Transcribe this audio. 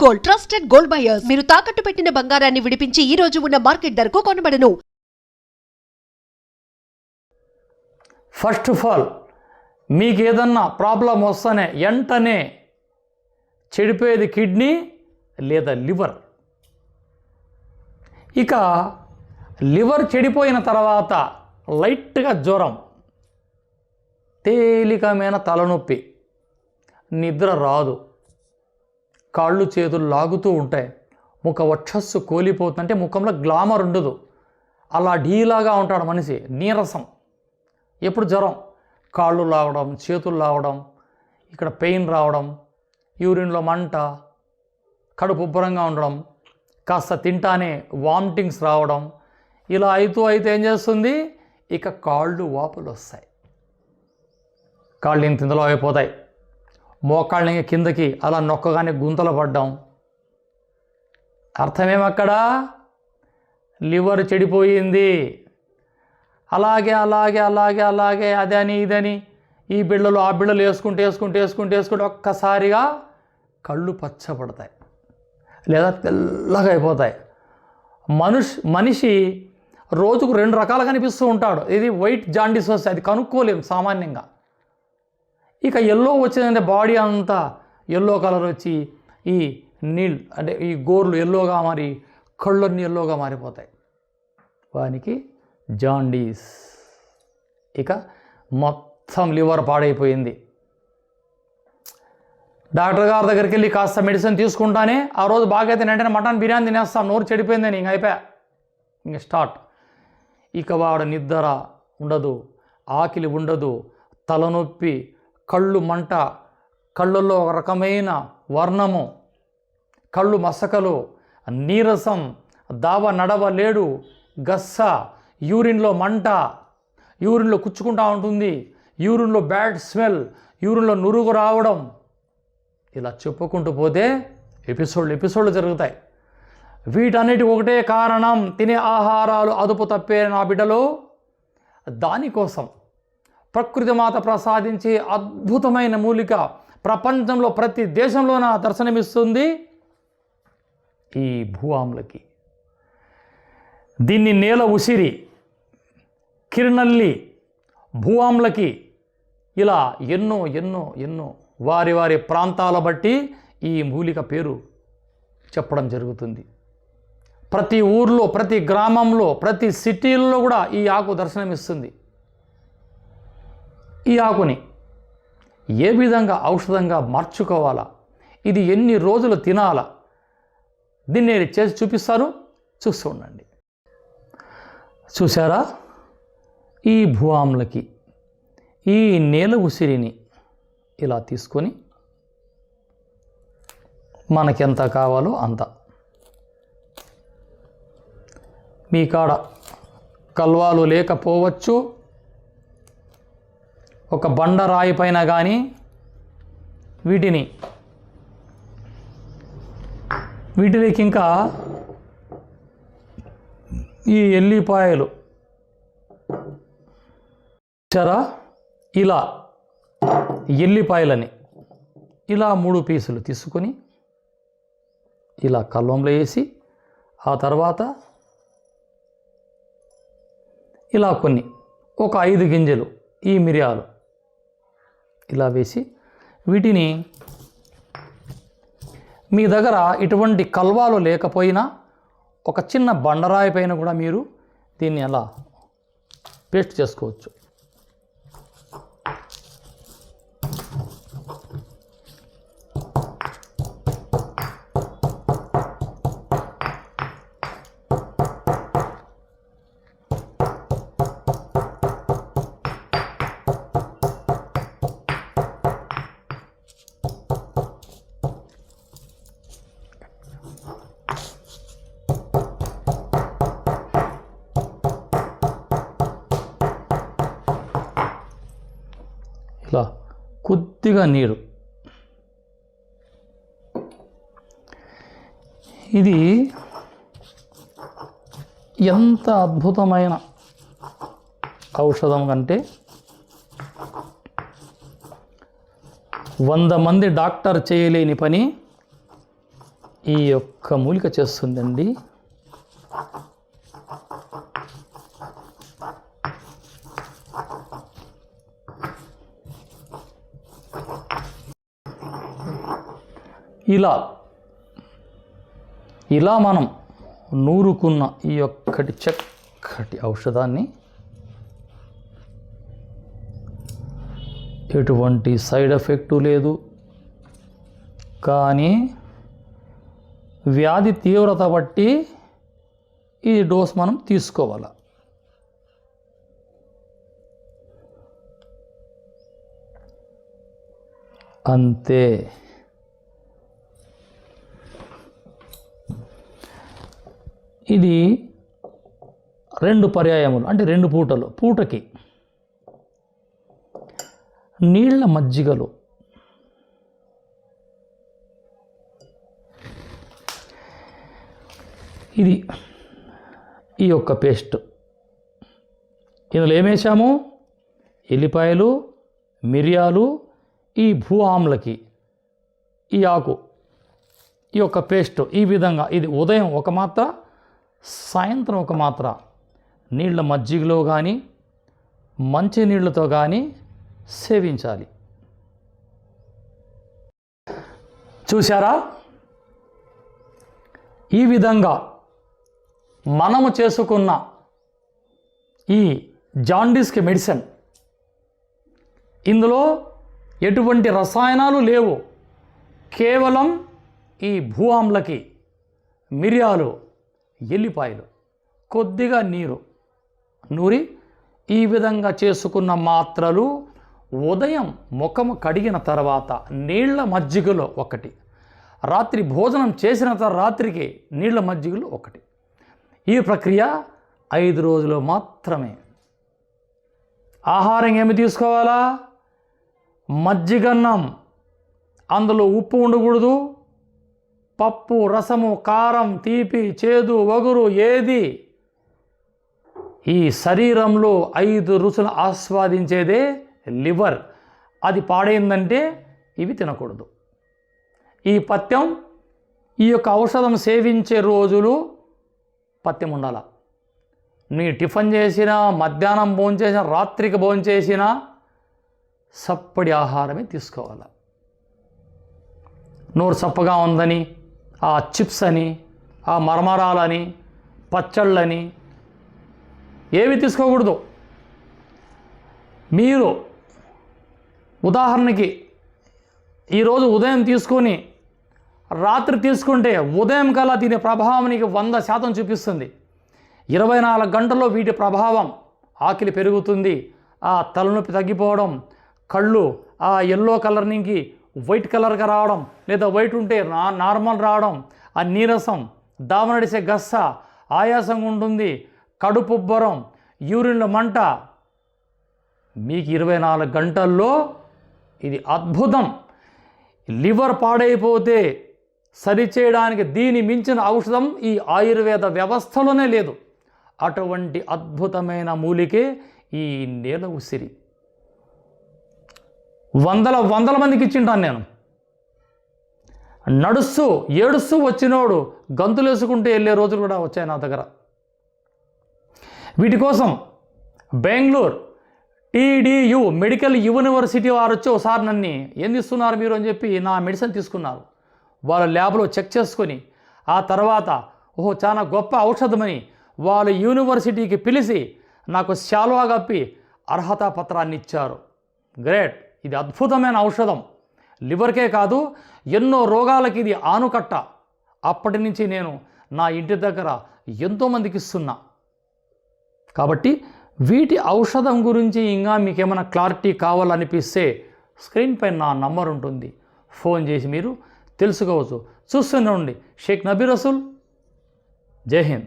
Gold, trusted gold buyers. మీరు తాకట్టు పెట్టిన బంగారాన్ని విడిపించి ఈ రోజు ఉన్న మార్కెట్ ధరకు కొనబడను. ఫస్ట్ ఆఫ్ ఆల్ మీకు ఏదన్నా ప్రాబ్లం వస్తేనే వెంటనే చెడిపోయేది కిడ్నీ లేదా లివర్. ఇక లివర్ చెడిపోయిన తర్వాత లైట్గా జ్వరం, తేలికమైన తలనొప్పి, నిద్ర రాదు, కాళ్ళు చేతులు లాగుతూ ఉంటాయి, ముఖ వక్షస్సు కోలిపోతుందంటే ముఖంలో గ్లామర్ ఉండదు, అలా ఢీలాగా ఉంటాడు మనిషి, నీరసం, ఎప్పుడు జ్వరం, కాళ్ళు లాగడం, చేతులు లాగడం, ఇక్కడ పెయిన్ రావడం, యూరిన్లో మంట, కడుపు ఉబ్బరంగా ఉండడం, కాస్త తింటానే వామిటింగ్స్ రావడం, ఇలా అయితే ఏం చేస్తుంది, ఇక కాళ్ళు వాపులు వస్తాయి, కాళ్ళు ఇంత ఇంతలో అయిపోతాయి, మోకాళ్ళని కిందకి అలా నొక్కగానే గుంతలు పడ్డం. అర్థమేమక్కడ, లివర్ చెడిపోయింది. అలాగే అలాగే అలాగే అలాగే అదని ఇదని ఈ బిళ్ళలు ఆ బిళ్ళలు వేసుకుంటే ఒక్కసారిగా కళ్ళు పచ్చబడతాయి లేదా తెల్లగా అయిపోతాయి. మనిషి రోజుకు 2 రకాలు కనిపిస్తూ ఉంటాడు. ఇది వైట్ జాండీస్ వస్తే అది కనుక్కోలేం సామాన్యంగా. ఇక ఎల్లో వచ్చిందంటే బాడీ అంతా ఎల్లో కలర్ వచ్చి ఈ నీళ్ళు అంటే ఈ గోర్లు ఎల్లోగా మారి కళ్ళన్నీ ఎల్లోగా మారిపోతాయి. వానికి జాండీస్. ఇక మొత్తం లివర్ పాడైపోయింది. డాక్టర్ గారి దగ్గరికి వెళ్ళి కాస్త మెడిసిన్ తీసుకుంటానే ఆ రోజు బాగా అయితే వెంటనే మటన్ బిర్యానీ తినేస్తాం, నోరు చెడిపోయిందని ఇంక అయిపోయా, ఇంక స్టార్ట్. ఇక వాడు నిద్ర ఉండదు, ఆకలి ఉండదు, తలనొప్పి, కళ్ళు మంట, కళ్ళల్లో ఒక రకమైన వర్ణము, కళ్ళు మసకలు, నీరసం, దావ నడవ లేడు, గస్స, యూరిన్లో మంట, యూరిన్లో కుచ్చుకుంటూ ఉంటుంది, యూరిన్లో బ్యాడ్ స్మెల్, యూరిన్లో నురుగు రావడం, ఇలా చెప్పుకుంటూ పోతే ఎపిసోడ్లు జరుగుతాయి. వీటన్నిటి ఒకటే కారణం, తినే ఆహారాలు అదుపు తప్పే నా బిడ్డలు. దానికోసం ప్రకృతి మాత ప్రసాదించే అద్భుతమైన మూలిక ప్రపంచంలో ప్రతి దేశంలోన దర్శనమిస్తుంది, ఈ భూ ఆమ్లకి. దీన్ని నేల ఉసిరి, కిరణల్లి, భూ ఆమ్లకి, ఇలా ఎన్నో ఎన్నో ఎన్నో వారి వారి ప్రాంతాల బట్టి ఈ మూలిక పేరు చెప్పడం జరుగుతుంది. ప్రతి ఊర్లో, ప్రతి గ్రామంలో, ప్రతి సిటీల్లో కూడా ఈ ఆకు దర్శనమిస్తుంది. ఈ ఆకుని ఏ విధంగా ఔషధంగా మార్చుకోవాలా, ఇది ఎన్ని రోజులు తినాలా, దీన్ని నేను చేసి చూపిస్తాను, చూస్తూ ఉండండి. చూసారా, ఈ భూ ఆమ్లకి ఈ నేల ఉసిరిని ఇలా తీసుకొని మనకెంత కావాలో అంత, మీ కాడ కల్వాలు లేకపోవచ్చు, ఒక బండరాయి పైన కానీ వీటికి ఇంకా ఈ ఎల్లిపాయలు చూసారా, ఇలా ఎల్లిపాయలని ఇలా 3 పీసులు తీసుకొని ఇలా కల్వంలో వేసి, ఆ తర్వాత ఇలా కొన్ని ఒక 5 గింజలు ఈ మిరియాలు ఇలా వేసి, వీటిని మీ దగ్గర ఇటువంటి కల్వాలు లేకపోయినా ఒక చిన్న బండరాయి పైన కూడా మీరు దీన్ని అలా పేస్ట్ చేసుకోవచ్చు. ఇలా కొద్దిగా నీరు, ఇది ఎంత అద్భుతమైన ఔషధం అంటే 100 మంది డాక్టర్ చేయలేని పని ఈ యొక్క మూలిక చేస్తుందండి. ఇలా మనం నూరుకున్న ఈ ఒక్కటి చక్కటి ఔషధాన్ని ఎటువంటి సైడ్ ఎఫెక్టు లేదు, కానీ వ్యాధి తీవ్రత బట్టి ఈ డోస్ మనం తీసుకోవాలి. అంతే. ఇది 2 పర్యాయములు, అంటే 2 పూటలు. పూటకి నీళ్ల మజ్జిగలో ఇది ఈ యొక్క పేస్ట్, ఇందులో ఏమేసాము? ఎల్లిపాయలు, మిరియాలు, ఈ భూ ఆమ్లకి, ఈ ఆకు, ఈ యొక్క పేస్ట్. ఈ విధంగా ఇది ఉదయం ఒక మాత్ర, సాయంత్రం ఒక మాత్ర నీళ్ళ మజ్జిగలో కానీ మంచి నీళ్ళతో కానీ సేవించాలి. చూశారా? ఈ విధంగా మనము చేసుకున్న ఈ జాండీస్కి మెడిసిన్, ఇందులో ఎటువంటి రసాయనాలు లేవు. కేవలం ఈ భూ ఆమ్లకి, మిరియాలు, ఎల్లిపాయలు, కొద్దిగా నీరు నూరి ఈ విధంగా చేసుకున్న మాత్రలు ఉదయం ముఖము కడిగిన తర్వాత నీళ్ల మజ్జిగలో 1, రాత్రి భోజనం చేసిన తర్వాత రాత్రికి నీళ్ల మజ్జిగలో 1. ఈ ప్రక్రియ 5 రోజులు మాత్రమే. ఆహారం ఏమి తీసుకోవాలా? మజ్జిగన్నం, అందులో ఉప్పు ఉండకూడదు, పప్పు, రసము, కారం, తీపి, చేదు, వగురు ఏది. ఈ శరీరంలో 5 రుచులు ఆస్వాదించేదే లివర్. అది పాడైందంటే ఇవి తినకూడదు. ఈ పథ్యం, ఈ యొక్క ఔషధం సేవించే రోజులు పథ్యం ఉండాల. నీ టిఫిన్ చేసినా, మధ్యాహ్నం భోంచేసినా, రాత్రికి భోంచేసినా సప్పడి ఆహారమే తీసుకోవాలి. నోరు చప్పగా ఉందని ఆ చిప్స్ అని, ఆ మరమరాలని, పచ్చళ్ళని ఏవి తీసుకోకూడదు. మీరు ఉదాహరణకి ఈరోజు ఉదయం తీసుకొని రాత్రి తీసుకుంటే ఉదయం కల్లా దీని ప్రభావం నీకు 100% చూపిస్తుంది. 24 గంటల్లో వీటి ప్రభావం, ఆకలి పెరుగుతుంది, ఆ తలనొప్పి తగ్గిపోవడం, కళ్ళు ఆ ఎల్లో కలర్ నుంచి వైట్ కలర్గా రావడం, లేదా వైట్ ఉంటే నార్మల్ రావడం, ఆ నీరసం, దావనడిసే గస్స, ఆయాసంగా ఉంటుంది, కడుపుబ్బరం, యూరిన్లో మంట. మీకు 24 గంటల్లో ఇది అద్భుతం. లివర్ పాడైపోతే సరిచేయడానికి దీని మించిన ఔషధం ఈ ఆయుర్వేద వ్యవస్థలోనే లేదు. అటువంటి అద్భుతమైన మూలికే ఈ నేల ఉసిరి. వందల మందికి ఇచ్చింటాను నేను. నడుస్తూ ఏడుస్తూ వచ్చినోడు గంతులు వేసుకుంటూ వెళ్ళే రోజులు కూడా వచ్చాయి నా దగ్గర. వీటి కోసం బెంగళూరు TDU మెడికల్ యూనివర్సిటీ వారు వచ్చి ఒకసారి నన్ను ఏం ఇస్తున్నారు మీరు అని చెప్పి నా మెడిసిన్ తీసుకున్నారు. వాళ్ళ ల్యాబ్లో చెక్ చేసుకొని ఆ తర్వాత ఓహో చాలా గొప్ప ఔషధమని వాళ్ళ యూనివర్సిటీకి పిలిచి నాకు శాలువా కప్పి అర్హతా పత్రాన్ని ఇచ్చారు. గ్రేట్. ఇది అద్భుతమైన ఔషధం. లివర్కే కాదు ఎన్నో రోగాలకి ఇది ఆనుకట్ట. అప్పటి నుంచి నేను నా ఇంటి దగ్గర ఎంతోమందికి ఇస్తున్నా. కాబట్టి వీటి ఔషధం గురించి ఇంకా మీకు ఏమైనా క్లారిటీ కావాలనిపిస్తే స్క్రీన్ పైన నా నంబర్ ఉంటుంది, ఫోన్ చేసి మీరు తెలుసుకోవచ్చు. చూస్తూనే ఉండండి షేక్ నబీ రసూల్. జై హింద్.